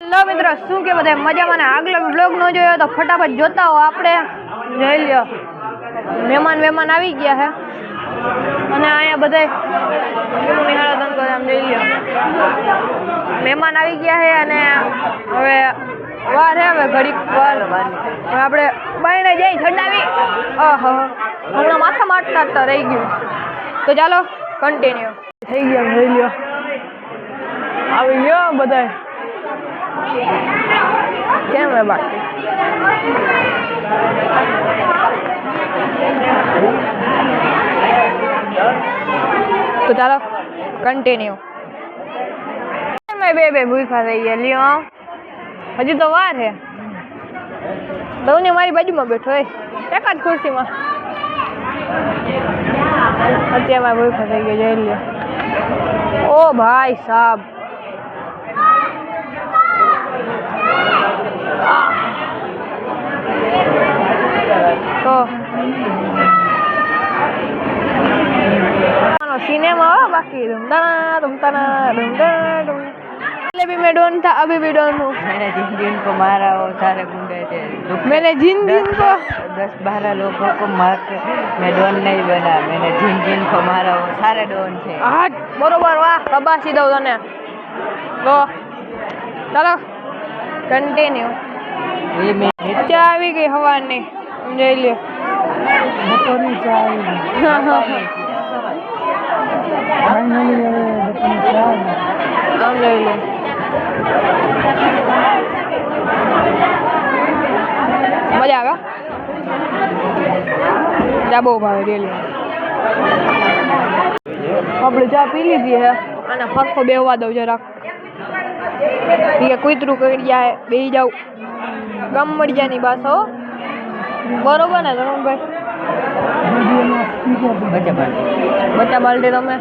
Hello મિત્રો, શું કે બધા મજામાં ને? આગલો બ્લોગ ન જોયો તો ફટાફટ જોતા હો. આપણે જોઈ લ્યો, મહેમાન આવી ગયા છે અને અહીંયા બધા નિહાળો ધંધો આમ જોઈ લ્યો, મહેમાન આવી ગયા છે અને હવે વાર હે, હવે ઘડીક વાર આપણે બાયણે જઈ છડાવી. હમણાં માથા મારતા રહી ગયું. તો ચાલો કન્ટિન્યુ થઈ ગયા. જોઈ લ્યો, આવી ગયો બધા. કેમ હે બાકી? તો ચાલો કન્ટિન્યુ. બે ભૂખા થઈ ગયા. લ્યો, હજી તો વાર હે. દઉને મારી બાજુમાં બેઠો હોય એક જ ખુરશીમાં. અત્યારમાં ભૂખા થઈ ગયા. જોઈ લ્યો. ઓ ભાઈ સાહેબ, તો सिनेमा बाकी भी मैं डोन था, अभी भी डोन हूँ. मैंने जिन को मारा वो सारे गुंडे थे. मैंने जिन को 10-12 लोगों को मार के मैं डोन नहीं बना. मैंने जिन को मारा वो सारे डोन थे. हाँ बरोबर, वाह शाबाशी दो तने. तो चलो कंटिन्यू. ये मैं चा આવી ગઈ હવાની, જોઈ લ્યો. બપોરની ચા આવી. ફાઇનલી હવે બપોરની ચા આમ જોઈ લો. મજા આવે. ચા બહુ ભાવે રેલી. આપણે ચા પી લીધી હે અને ફરખો બેહવા દઉં જરાક. કૂતરું કરી જાય, બેસી જાવ. ગમ મળી જાય ની બાસો. બરોબર ને ધરુણભાઈ? બચ્ચા બાલટી રમે,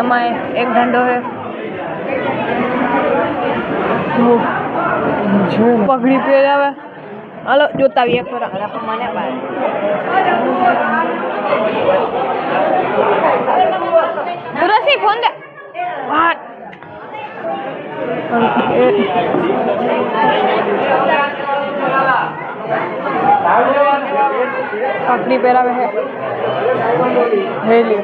એમાં એક ઢંઢો છે. પગડી પહેરાવે. હાલો જોતા આવીએ એક વાર. મને તુલસી ફોન દે. વાત પગડી પહેરાવે છે. હેલી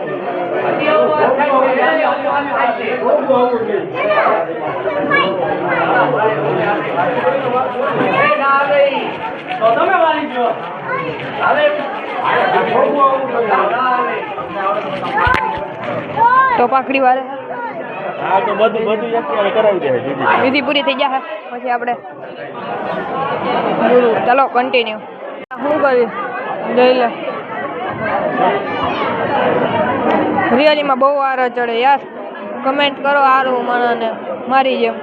તો પાકડી વાળે. હા તો બધું અત્યારે કરાવી દે. વિધિ પૂરી થઈ ગયા પછી આપણે ચાલો કન્ટિન્યુ. શું કરી જોઈ લે. રિયલીમાં બહુ વારો ચડે યાર. કમેન્ટ કરો સારું મને મારી જેમ.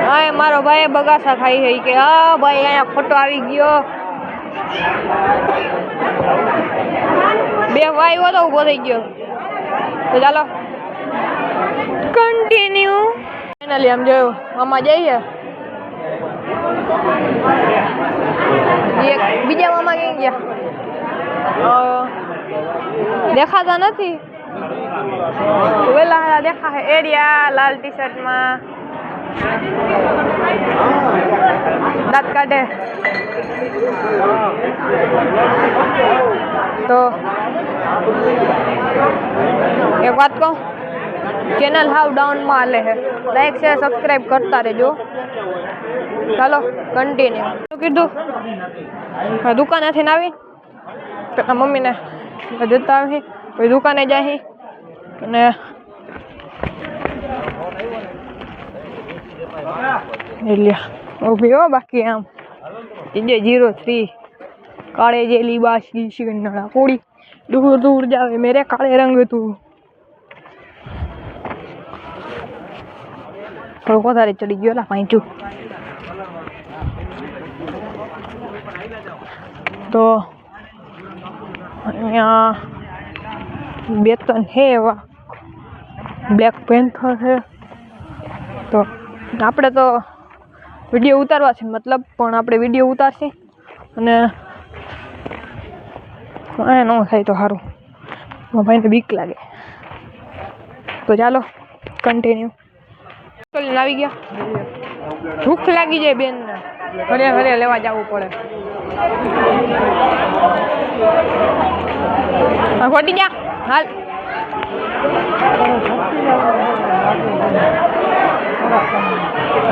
હા મારો ભાઈ બગાસા ખાઈ છે કે હા ભાઈ અહીંયા ફોટો આવી ગયો. બે ભાઈ તો ઊભો થઈ ગયો. તો ચાલો કન્ટિન્યુ. ફાઇનલી આમ જોયું મામા જઈએ. બીજા મામા ક્યાં ગયા? દેખાતા નથી. વેલા દેખા એરિયા લાલ ટી શર્ટમાં દાંત કાઢે. તો એક વાત કહું, ચેનલ હાવ ડાઉનમાં હાલે છે. લાઈક શેર સબસ્ક્રાઈબ કરતા રહેજો. ચાલો કન્ટિન્યુ. શું કીધું? દુકાનેથી આવી મમ્મીને જતા આવી, પછી દુકાને જાય અને ઊભી હો. બાકી આમ 03 કાળે જેલી બાસી શિકંડા પૂરી દૂર દૂર જાવે મેરે કાળે રંગ તું. થોડુંક વધારે ચડી ગયો લા પાંચું. તો અહીંયા 2-3 છે એવા. બ્લેક પેન્થર છે. તો આપણે તો વિડીયો ઉતારવા છે મતલબ, પણ આપણે વિડીયો ઉતારશે અને ન થાય તો સારું. ભાઈને બીક લાગે. તો ચાલો કન્ટિન્યુ. કરીને આવી ગયા. ભૂખ લાગી જાય બેનને, ઘરે ઘરે લેવા જવું પડે. ખોટી જા હાલ.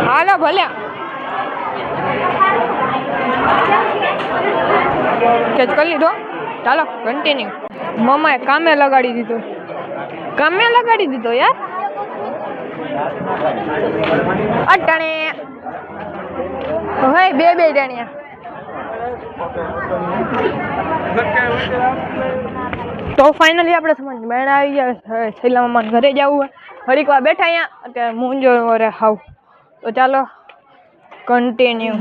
હાલો ભલે કેચ કરી લીધો. ચાલો કન્ટિન્યુ. મમ્માએ કામે લગાડી દીધો યાર. અટાણે હવે બે ટાણિયા. તો ફાઇનલી આપણે સમજ મેળ આવી ગયા. છેલ્લા મમ્માને ઘરે જવું હોય. હરીક વાર બેઠા અહીંયા અત્યારે મૂંઝો રે હાવ. તો ચાલો કન્ટિન્યુ.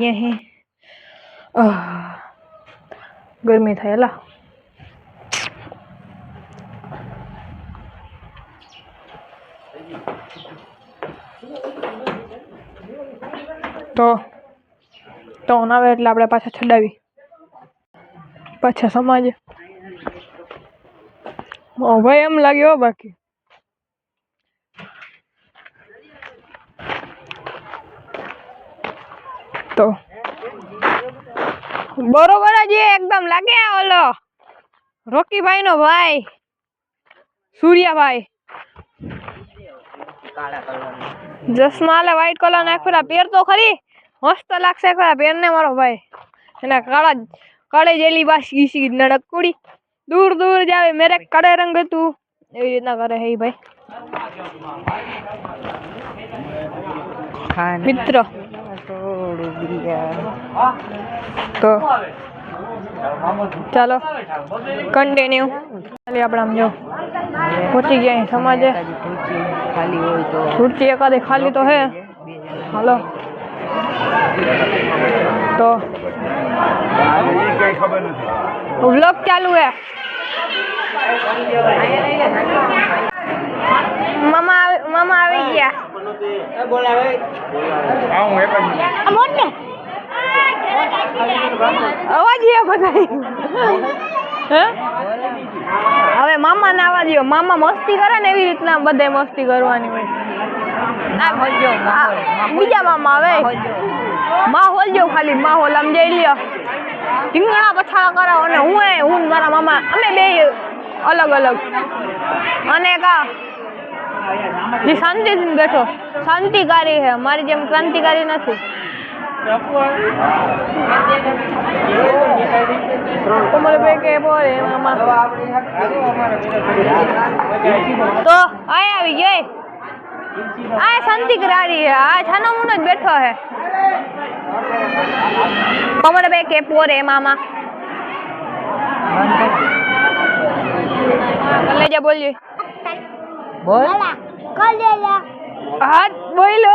ગરમી થાય એલા. તો આવે એટલે આપણે પાછા છડાવી પાછા સમાજે. ભાઈ એમ લાગ્યો બાકી તો બરોબર જ એકદમ લાગે. ઓલો રોકીભાઈ નો ભાઈ સૂર્યાભાઈ ચશ્મા લે વ્હાઈટ કલર ના ખરા પેર તો ખરી મસ્ત લાગશે ખરા પેર ને મારો ભાઈ. એના કાળે જેલી બાસી સી નડકુડી દૂર દૂર જાવે મેરે કાળે રંગ તું એવી રીતના કરે હે ભાઈ. મિત્ર તો ચાલો કન્ટિન્યુ. આપણે આમ જો પહોંચી ગયા સમાજે. ખુરશી એકાદી ખાલી તો હે. હાલો તો વ્લોગ ચાલુ હે. મામા આવી ગયા. અવાજ બધા હવે મામા ના આવા દો. મામા મસ્તી કરે ને એવી રીતના બધે મસ્તી કરવાની હોય. બીજા મામા આવે માહોલ જો ખાલી માહોલ આમ જઈ લ્યો. ઢીંગણા પછાડા કરાવો અને હું મારા મામા અમે બે અલગ અલગ. અને જે શાંતિથી બેઠો શાંતિકારી છે. મારી જેમ ક્રાંતિકારી નથી. તો આવી ગઈ આ શાંતિકારી છે. આ છાનો મુનો જ બેઠો હે. કમર બે કે પોરે મામા કલેજા બોલજી બોલ કલેજા હાથ બોલો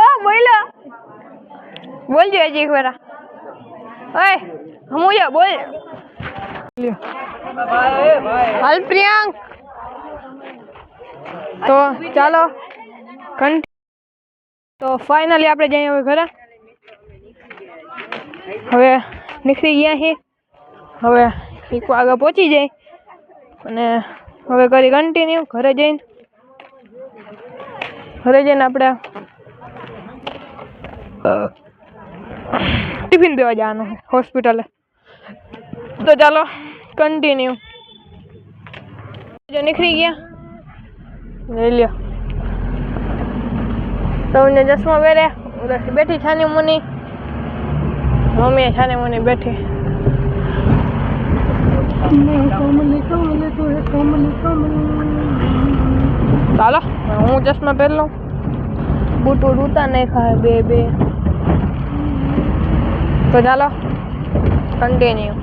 બોલજો હજી એક વાર. ઓય હમુયા બોલ. હાલ પ્રિયાંક. તો ચાલો તો ફાઇનલી આપણે જઈએ હવે ઘરે. હવે નીકળી ગયા છીએ. હવે એક આગળ પહોંચી જાય અને હવે કરી કન્ટિન્યુ. ઘરે જઈને આપણે ટિફિન દેવા જવાનું હોસ્પિટલે. તો ચાલો કન્ટિન્યુ. જો નીકળી ગયા લઈ લ્યો. તો ચશ્મા પહેરે ઉધરથી બેઠી છાની મુની. મમ્મી છાની મુની બેઠી. ચાલો હું ચશ્મા પહેર લઉં. બૂટ ઉડતા નહીં ખાય બે. તો ચાલો કન્ટિન્યુ.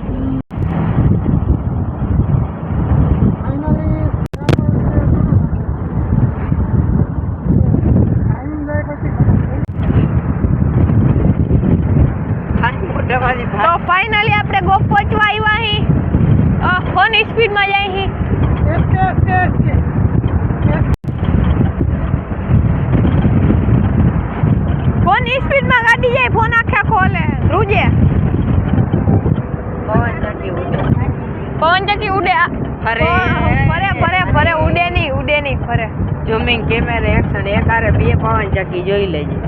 તો ફાઇનલી આપણે ગોપ પહોંચવા આવ્યા હી. ફોન સ્પીડમાં જાય હી. ફોન સ્પીડમાં ગાડી જાય. ફોન આખા ખોલે રૂજે. પવન ચક્કી ઉડે ફરે ઉડે નહીં ફરે. ઝૂમિંગ કેમેરા એક્શન એક હારે બે પવન ચક્કી જોઈ લેજે.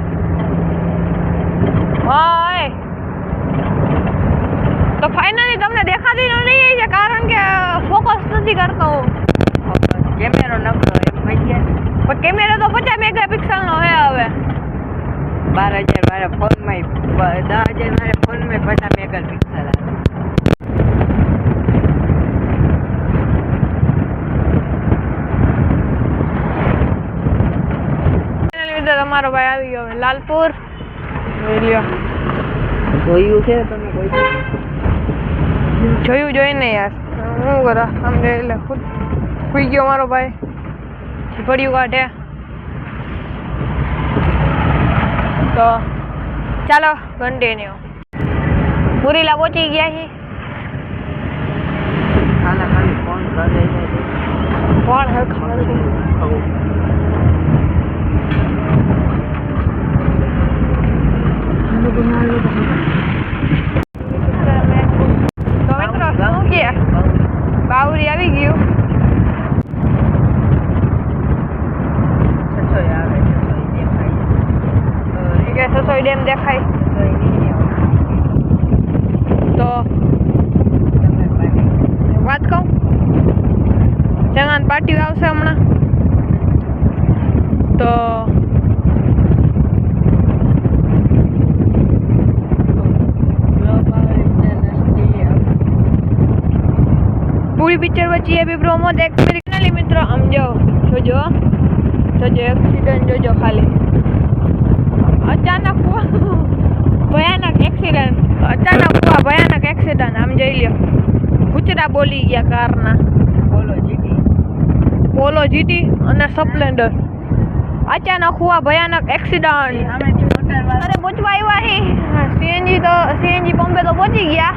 તો ફાઇનલી તમને દેખાતી નહીં છે કારણ કે ફોકસ નથી કરતો હું. કેમેરો નકરો એમ કહી પણ કેમેરો તો 50 મેગાપિક્સલનો છે હવે. 12,000 મારા ફોનમાં 10,000 મારા ફોનમાં 50 મેગાપિક્સલ આવે. તમારો ભાઈ આવી ગયો હવે લાલપુર. જોઈ લ્યો. જોયું છે તમે કોઈ જોઈને યાર શું કરો આમ જોઈ લે ખુદ સુઈ ગયો મારો ભાઈ. પડ્યું કાઢે તો ચાલો કન્ટિન્યુ. પુરીલા પહોંચી ગયા છીએ. ખાલી ફોન કરે છે કોણ હરખા નથી. તો મિત્રો શું કે બાવરી આવી ગયું. સસોઈ ડેમ દેખાય તો વાત કહું જંગાન પાર્ટી આવશે હમણાં તો પૂરી પિક્ચર વચ્ચે બી પ્રોમો દેખ ફાઇનલી મિત્રો આમ જાઓ જોજો એક્સિડન્ટ જોજો ખાલી. અચાનક ભયાનક એક્સિડન્ટ આમ જોઈ લ્યો. કૂતરા બોલી ગયા કારના. પોલો જીટી અને સ્પ્લેન્ડર અચાનક હુआ ભયાનક એક્સિડન્ટ. અરે પહોંચવા આવ્યા હે સીએનજી પંપે તો પહોંચી ગયા.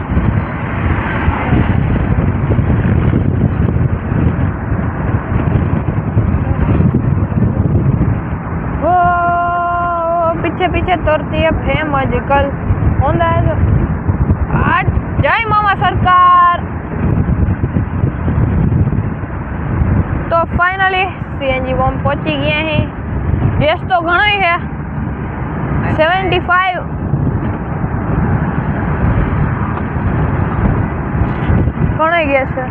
पीछे तोड़ती है फेमजिकल होंदा है आज जय मामा सरकार. तो फाइनली सीएनजी बम पहुंची गए हैं. गैस तो घणो ही है 75 घणो ही गैस है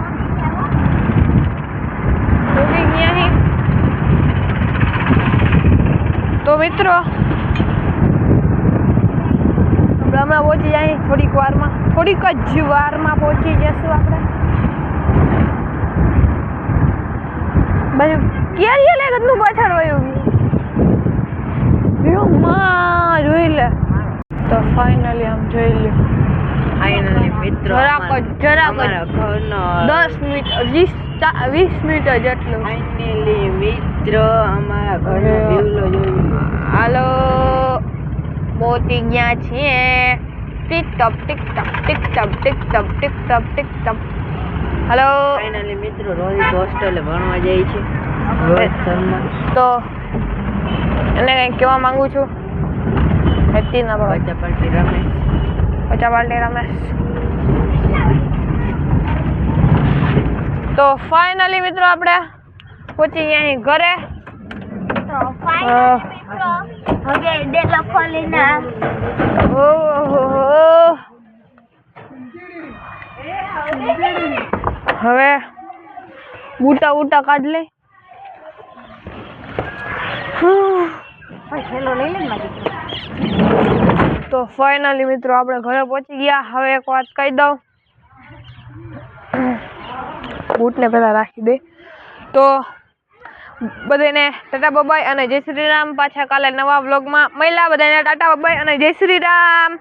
पहुंची गया हैं. तो मित्रों હમણાં પહોંચી જાય થોડીક જ વારમાં પહોંચી જશું આપણે. બાજુ ક્યારે લે ગદનું પાછળ વયું જોઈ લે. તો ફાઇનલી આમ જોઈ લે. ફાઇનલી મિત્રો જરાક જ 10 મિનિટ 20 મિનિટ જેટલું. ફાઇનલી મિત્રો અમારા ઘરનો વ્યૂ જોયું. હાલો પહોંચી ગયા છીએ. TikTok hello. ફાઇનલી મિત્રો રોહિત હોસ્ટેલે ભણવા જાય છે. રોહિત શર્મા તો એને કંઈક કહેવા માંગુ છું. હેતીના પચાપાટી રમેશ. તો ફાઇનલી મિત્રો આપણે પહોંચી ગયા અહીં ઘરે. હવે બૂટા કાઢ લે. તો ફાઇનલી મિત્રો આપણે ઘરે પહોંચી ગયા. હવે એક વાત કહી દઉં. બૂટને પહેલા રાખી દે. તો બધાને ટાટા બાય અને જય શ્રી રામ. પાછા કાલે નવા વ્લોગમાં મળ્યા. બધાને ટાટા બાય અને જય શ્રી રામ.